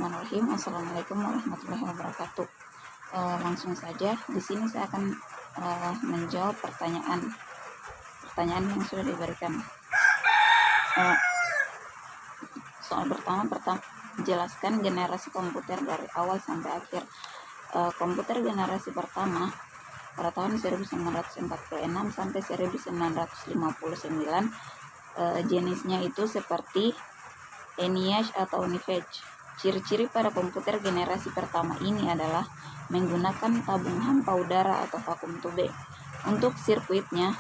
Bismillahirrahmanirrahim. Assalamualaikum warahmatullahi wabarakatuh. Langsung saja, di sini saya akan menjawab pertanyaan yang sudah diberikan. Soal pertama, jelaskan generasi komputer dari awal sampai akhir. Komputer generasi pertama pada tahun 1946 sampai 1959, jenisnya itu seperti ENIAC atau NIFEC. Ciri-ciri pada komputer generasi pertama ini adalah menggunakan tabung hampa udara atau vakum tube. Untuk sirkuitnya,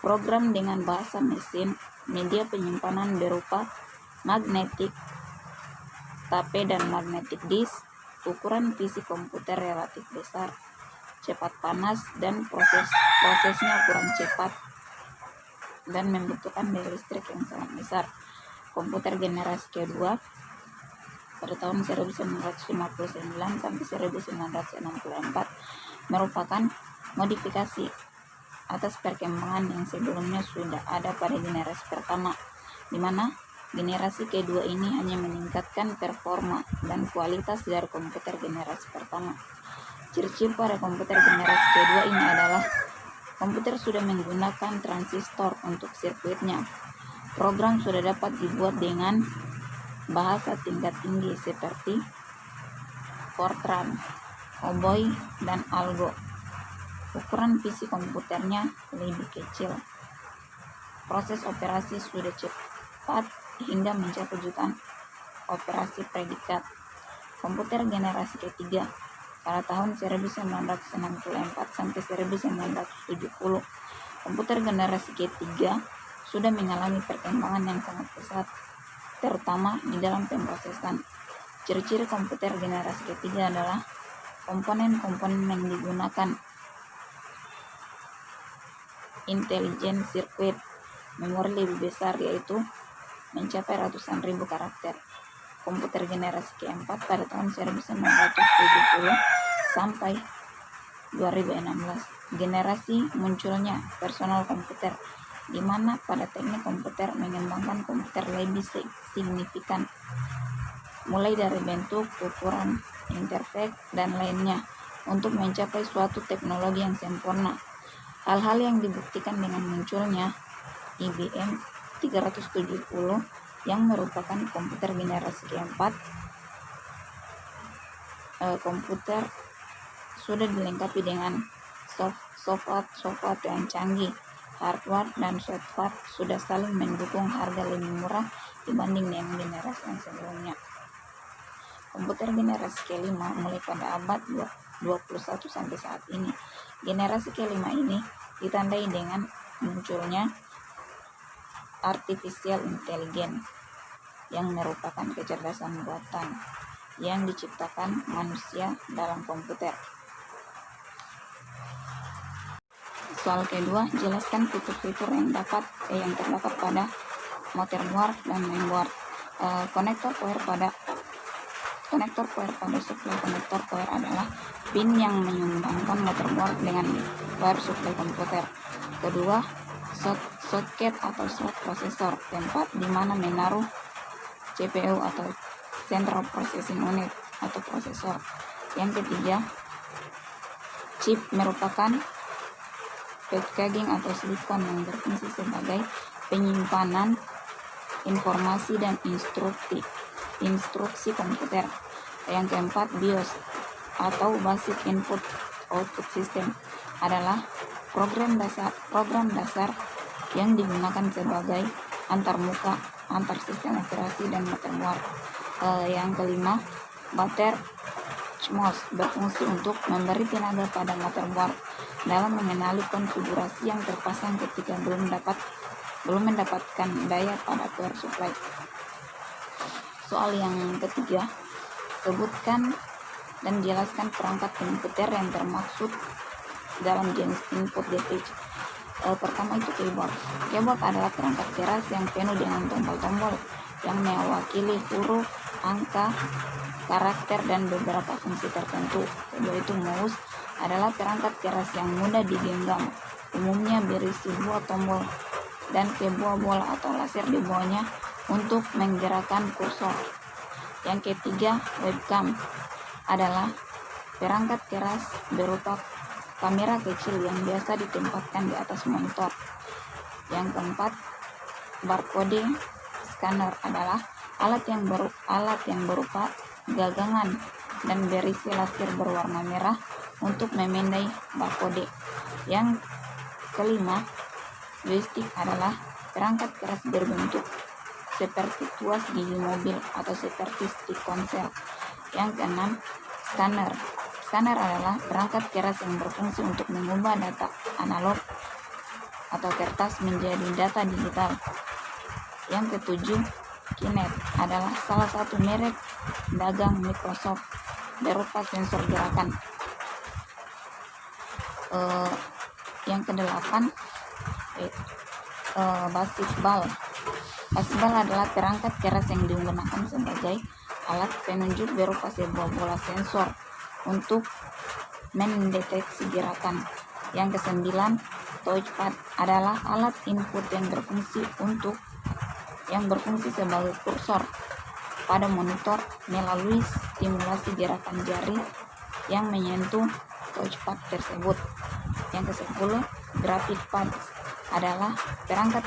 program dengan bahasa mesin, media penyimpanan berupa magnetic tape dan magnetic disk, ukuran PC komputer relatif besar, cepat panas, dan prosesnya kurang cepat dan membutuhkan daya listrik yang sangat besar. Komputer generasi kedua pada tahun 1959 sampai 1964 merupakan modifikasi atas perkembangan yang sebelumnya sudah ada pada generasi pertama, di mana generasi kedua ini hanya meningkatkan performa dan kualitas dari komputer generasi pertama. Ciri-ciri pada komputer generasi kedua ini adalah komputer sudah menggunakan transistor untuk sirkuitnya. Program sudah dapat dibuat dengan bahasa tingkat tinggi seperti Fortran, COBOL, dan Algo. Ukuran PC komputernya lebih kecil. Proses operasi sudah cepat hingga mencapai jutaan operasi predikat. Komputer generasi ketiga pada tahun 1964 sampai 1970. Komputer generasi ketiga sudah mengalami perkembangan yang sangat pesat, terutama di dalam pemrosesan. Ciri-ciri komputer generasi ketiga adalah komponen-komponen yang digunakan intelligent circuit, memori lebih besar yaitu mencapai ratusan ribu karakter. Komputer generasi keempat pada tahun 1970 sampai 2016. Generasi munculnya personal komputer, di mana pada teknik komputer mengembangkan komputer lebih signifikan, mulai dari bentuk, ukuran, interface, dan lainnya untuk mencapai suatu teknologi yang sempurna. Hal-hal yang dibuktikan dengan munculnya IBM 370 yang merupakan komputer generasi keempat. Komputer sudah dilengkapi dengan software yang canggih. Hardware dan software sudah saling mendukung, harga lebih murah dibanding dengan generasi yang sebelumnya. Komputer generasi kelima mulai pada abad 21 sampai saat ini. Generasi kelima ini ditandai dengan munculnya artificial intelligence yang merupakan kecerdasan buatan yang diciptakan manusia dalam komputer. Soal kedua, jelaskan fitur-fitur yang terdapat pada motherboard dan mainboard. Konektor power pada suplai konektor power adalah pin yang menyumbangkan motherboard dengan power supply komputer. Kedua, socket atau slot prosesor, tempat di mana menaruh CPU atau Central Processing Unit atau prosesor. Yang ketiga, chip merupakan packaging atau silikon yang berfungsi sebagai penyimpanan informasi dan instruksi komputer. Yang keempat, BIOS atau Basic Input Output System adalah program dasar yang digunakan sebagai antarmuka antar sistem operasi dan motherboard. Yang kelima, baterai CMOS berfungsi untuk memberi tenaga pada motherboard dalam mengenali konfigurasi yang terpasang ketika belum mendapatkan daya pada power supply. Soal yang ketiga, sebutkan dan jelaskan perangkat komputer yang termaksud dalam jenis input device. Pertama itu keyboard. Keyboard adalah perangkat keras yang penuh dengan tombol-tombol yang mewakili huruf, angka, karakter, dan beberapa fungsi tertentu. Kedua itu mouse adalah perangkat keras yang mudah digenggam, umumnya berisi buah tombol dan sebuah bola atau laser di bawahnya untuk menggerakkan kursor. Yang ketiga, webcam adalah perangkat keras berupa kamera kecil yang biasa ditempatkan di atas monitor. Yang keempat, barcode scanner adalah alat yang berupa gagangan dan berisi laser berwarna merah untuk memindai barcode. Yang kelima, joystick adalah perangkat keras berbentuk seperti tuas gigi mobil atau seperti stick ponsel. Yang keenam, scanner. Scanner adalah perangkat keras yang berfungsi untuk mengubah data analog atau kertas menjadi data digital. Yang ketujuh, Kinect adalah salah satu merek dagang Microsoft berupa sensor gerakan. Yang kedelapan, basketball. Basketball adalah perangkat keras yang digunakan sebagai alat penunjuk berupa sebuah bola sensor untuk mendeteksi gerakan. Yang kesembilan, touchpad adalah alat input yang berfungsi sebagai kursor pada monitor melalui stimulasi gerakan jari yang menyentuh touchpad tersebut. Yang ke-10, graphic pad adalah perangkat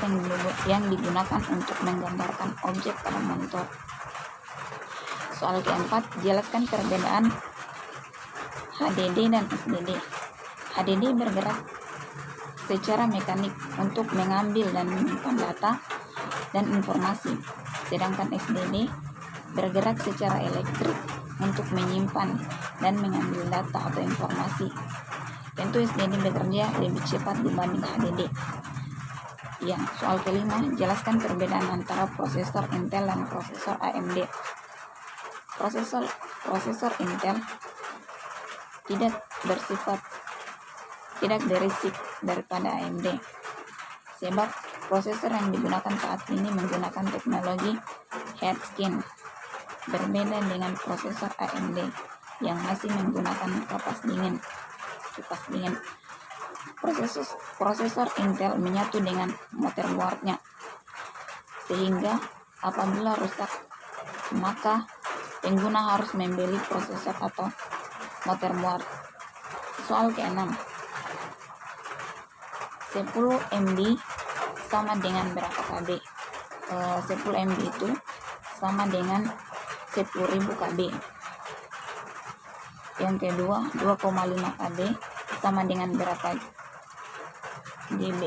yang digunakan untuk menggambarkan objek pada monitor. Soal keempat, jelaskan perbedaan HDD dan SSD. HDD bergerak secara mekanik untuk mengambil dan menyimpan data dan informasi, sedangkan SSD bergerak secara elektrik untuk menyimpan dan mengambil data atau informasi. Tentu SSD bekerja lebih cepat dibanding HDD. Yang soal kelima, jelaskan perbedaan antara prosesor Intel dan prosesor AMD. Prosesor Intel tidak berisik daripada AMD, sebab prosesor yang digunakan saat ini menggunakan teknologi heatskin, berbeda dengan prosesor AMD yang masih menggunakan kipas dingin. Prosesor Intel menyatu dengan motherboardnya, sehingga apabila rusak maka pengguna harus membeli prosesor atau motherboard. Soal ke-6, 10 MB sama dengan berapa KB? 10 MB itu sama dengan 10.000 KB. Yang kedua, 2,5 KB sama dengan berapa GB?